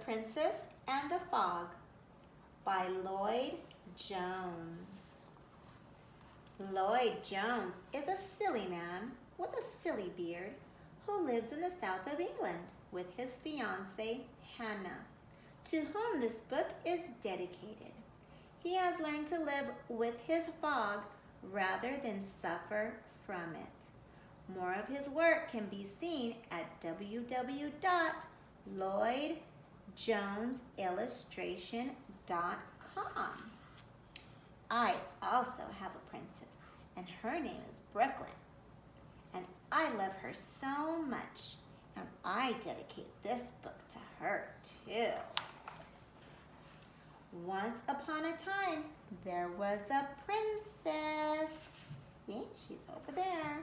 Princess and the Fog by Lloyd Jones. Lloyd Jones is a silly man with a silly beard who lives in the south of England with his fiancée, Hannah, to whom this book is dedicated. He has learned to live with his fog rather than suffer from it. More of his work can be seen at www.lloydjonesillustration.com. I also have a princess, and her name is Brooklyn. And I love her so much, and I dedicate this book to her too. Once upon a time, there was a princess. See, she's over there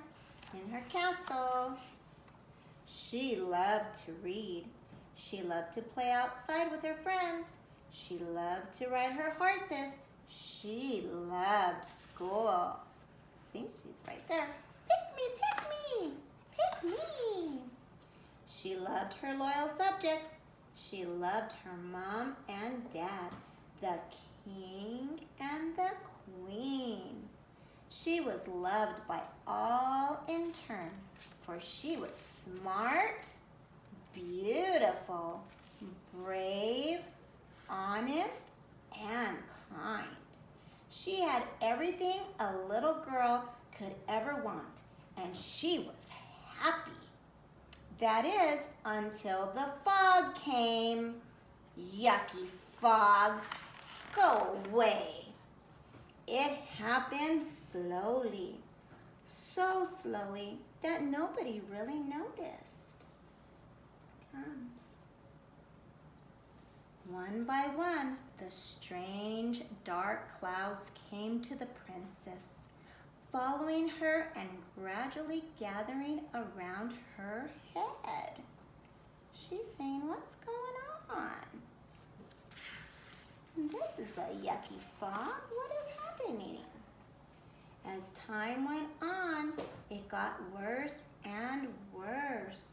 in her castle. She loved to read. She loved to play outside with her friends. She loved to ride her horses. She loved school. See, she's right there. Pick me, pick me, pick me. She loved her loyal subjects. She loved her mom and dad, the king and the queen. She was loved by all in turn, for she was smart, beautiful, brave, honest, and kind. She had everything a little girl could ever want, and she was happy. That is, until the fog came. Yucky fog, go away. It happened slowly, so slowly that nobody really noticed. Comes. One by one, the strange dark clouds came to the princess, following her and gradually gathering around her head. She's saying, "What's going on? This is a yucky fog. What is happening?" As time went on, it got worse and worse.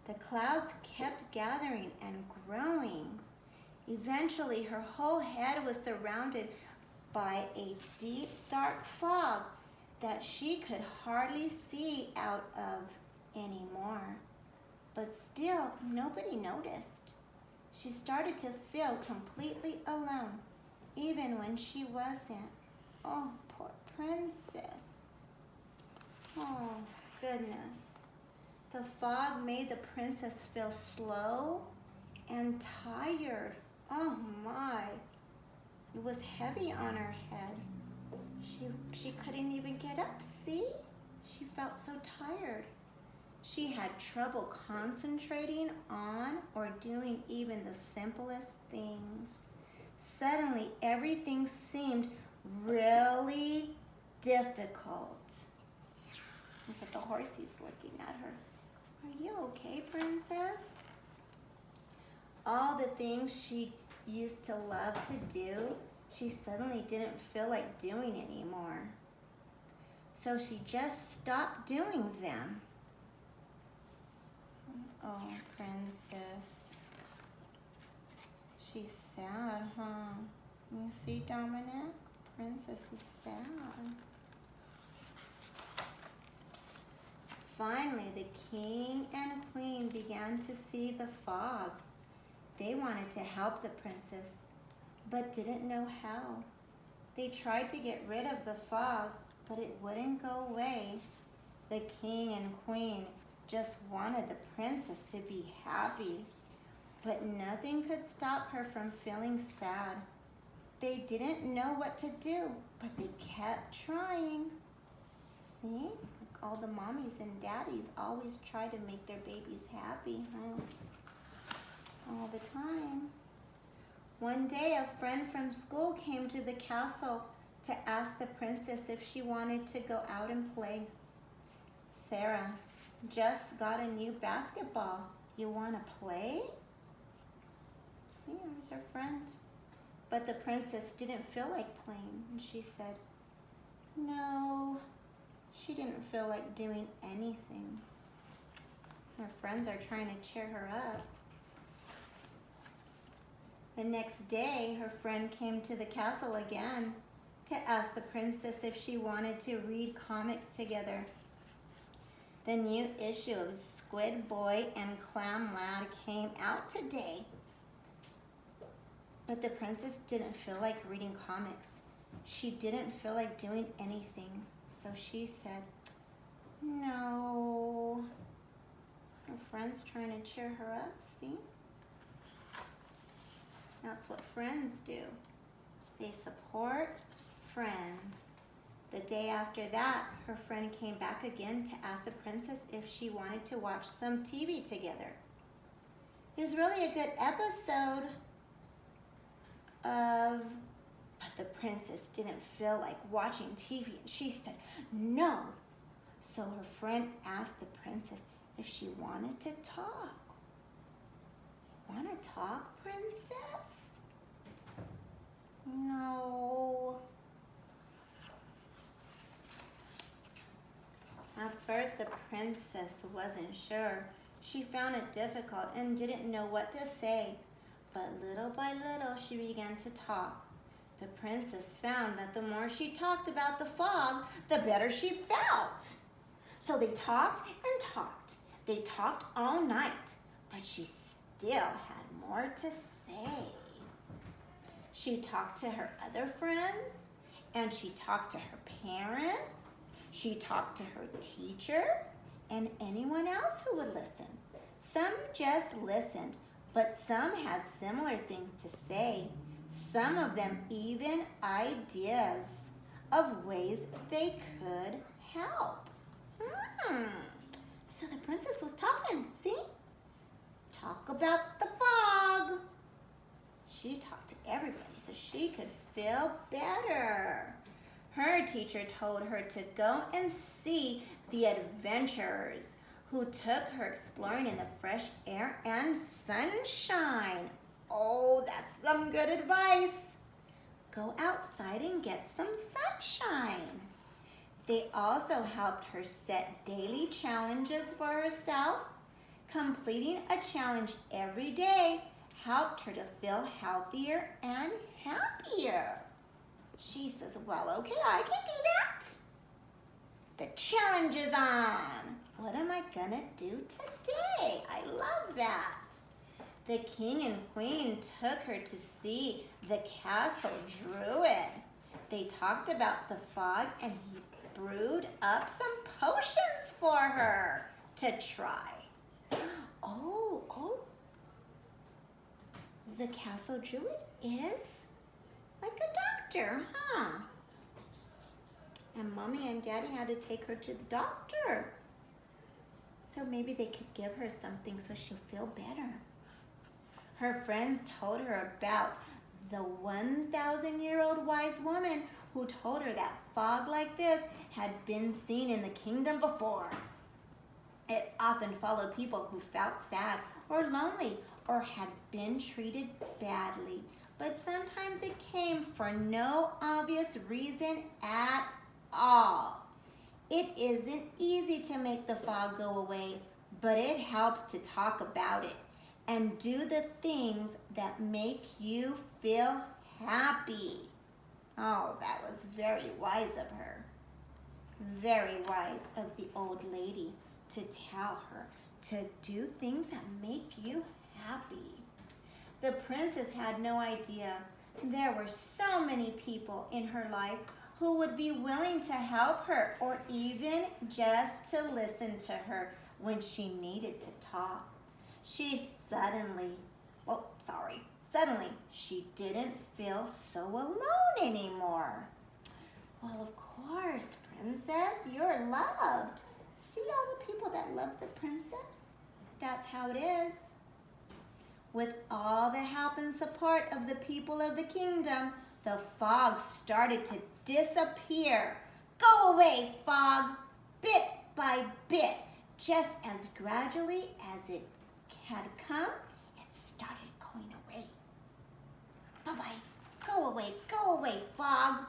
The clouds kept gathering and growing. Eventually, her whole head was surrounded by a deep, dark fog that she could hardly see out of anymore. But still, nobody noticed. She started to feel completely alone, even when she wasn't. Oh, poor princess. Oh, goodness. The fog made the princess feel slow and tired. Oh my. It was heavy on her head. She couldn't even get up, see? She felt so tired. She had trouble concentrating on or doing even the simplest things. Suddenly, everything seemed really difficult. Look at the horse, he's looking at her. Are you okay, princess? All the things she used to love to do, she suddenly didn't feel like doing anymore. So she just stopped doing them. Oh, princess. She's sad, huh? You see, Dominic? Princess is sad. Finally, the king and queen began to see the fog. They wanted to help the princess, but didn't know how. They tried to get rid of the fog, but it wouldn't go away. The king and queen just wanted the princess to be happy, but nothing could stop her from feeling sad. They didn't know what to do, but they kept trying. See? All the mommies and daddies always try to make their babies happy, huh? All the time. One day, a friend from school came to the castle to ask the princess if she wanted to go out and play. "Sarah just got a new basketball. You want to play?" See, there's her friend. But the princess didn't feel like playing, and she said, no. She didn't feel like doing anything. Her friends are trying to cheer her up. The next day, her friend came to the castle again to ask the princess if she wanted to read comics together. The new issue of Squid Boy and Clam Lad came out today. But the princess didn't feel like reading comics. She didn't feel like doing anything. So she said, no. Her friend's trying to cheer her up, see? That's what friends do. They support friends. The day after that, her friend came back again to ask the princess if she wanted to watch some TV together. There's really a good episode of, but the princess didn't feel like watching TV, and she said no. So her friend asked the princess if she wanted to talk. Want to talk, princess? No. At first, the princess wasn't sure. She found it difficult and didn't know what to say. But little by little, she began to talk. The princess found that the more she talked about the fog, the better she felt. So they talked and talked. They talked all night, but she still had more to say. She talked to her other friends, and she talked to her parents. She talked to her teacher and anyone else who would listen. Some just listened, but some had similar things to say. Some of them even ideas of ways they could help. So the princess was talking, see? Talk about the fog. She talked to everybody so she could feel better. Her teacher told her to go and see the adventurers who took her exploring in the fresh air and sunshine. Oh, that's some good advice. Go outside and get some sunshine. They also helped her set daily challenges for herself. Completing a challenge every day helped her to feel healthier and happier. She says, well, okay, I can do that. The challenge is on. What am I gonna do today? I love that. The king and queen took her to see the castle druid. They talked about the fog and he brewed up some potions for her to try. Oh, the castle druid is like a doctor, huh? And mommy and daddy had to take her to the doctor. So maybe they could give her something so she'll feel better. Her friends told her about the 1,000-year-old wise woman who told her that fog like this had been seen in the kingdom before. It often followed people who felt sad or lonely or had been treated badly. But sometimes it came for no obvious reason at all. It isn't easy to make the fog go away, but it helps to talk about it and do the things that make you feel happy. Oh, that was very wise of her. Very wise of the old lady to tell her to do things that make you happy. The princess had no idea there were so many people in her life who would be willing to help her or even just to listen to her when she needed to talk. Suddenly, she didn't feel so alone anymore. Well, of course, princess, you're loved. See all the people that love the princess? That's how it is. With all the help and support of the people of the kingdom, the fog started to disappear. Go away, fog, bit by bit. Just as gradually as it had come, it started going away. Bye-bye. Go away, fog.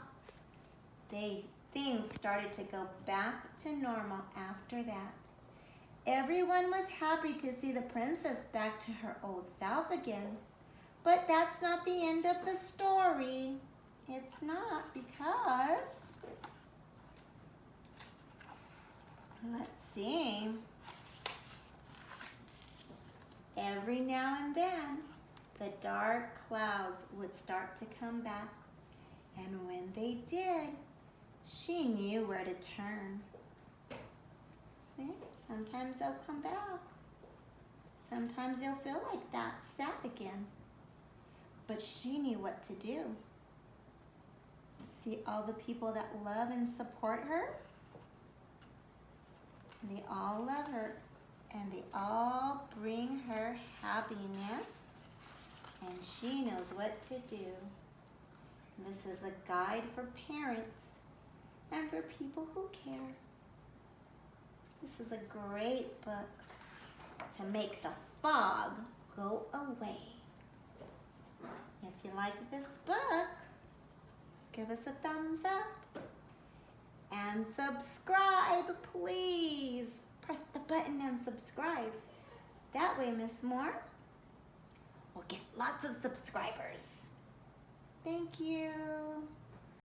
Things started to go back to normal after that. Everyone was happy to see the princess back to her old self again. But that's not the end of the story. It's not, because, let's see, every now and then the dark clouds would start to come back. And when they did, she knew where to turn. See? Sometimes they'll come back. Sometimes you'll feel like that, sad again. But she knew what to do. See all the people that love and support her? They all love her, and they all bring her happiness, and she knows what to do. This is a guide for parents and for people who care. This is a great book to make the fog go away. If you like this book, give us a thumbs up and subscribe, please. Press the button and subscribe. That way, Miss Moore will get lots of subscribers. Thank you.